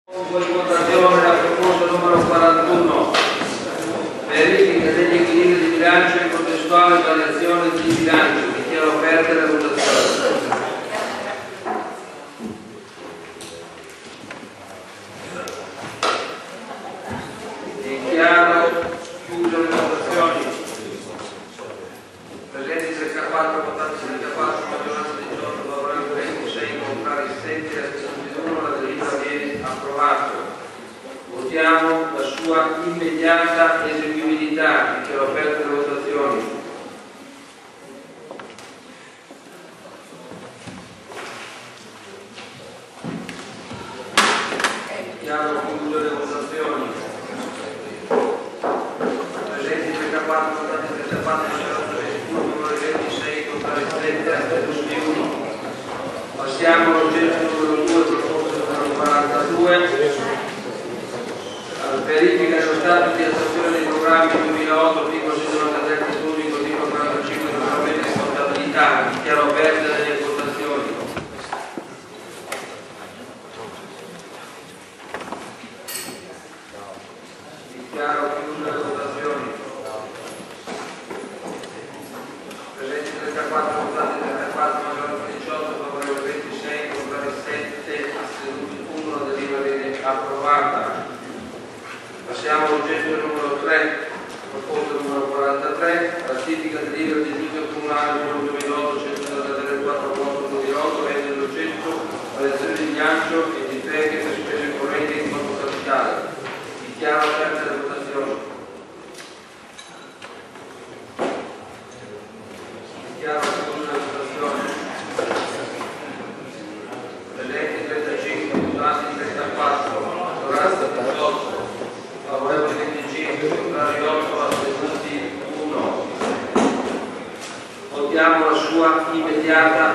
Votazione la proposta numero 41, verifica degli equilibri di bilancio e contestuale variazione di bilancio. Dichiaro aperte le votazioni. Dichiaro chiuse le votazioni. Presenti 34, votanti 34, maggioranza 18, favorevoli 26, contrari 7, astenuti 1, la delibera viene approvato. Votiamo la sua immediata eseguibilità. Dichiaro aperte le votazioni. Dichiaro chiuse le votazioni. Presenti 34, votanti 34, maggioranza 21, favorevoli 26, contrari 7, astenuti 1. Passiamo all'oggetto numero 2, proposta numero 42. Verifica dello stato di attuazione dei programmi 2008, articolo 693 studi, articolo 45 regolamento di contabilità. Dichiaro aperte delle votazioni. Dichiaro chiuse le votazioni. Presenti 34, votanti 34, maggioranza 18, favorevoli 26, contrari 7, astenuti 1, la delibera viene approvata. Passiamo all'oggetto numero 3, proposta numero 43, ratifica del libro di giudizio comunale numero 2008 193 2008, rende l'oggetto variazione di bilancio e di ferie per spese correnti in conto capitale. Dichiaro aperte le votazioni. Dichiaro chiuse le votazioni. Presenti 35, votanti 34, maggioranza 18. Favorevoli 25, contrari 8, astenuti 1. Votiamo la sua immediata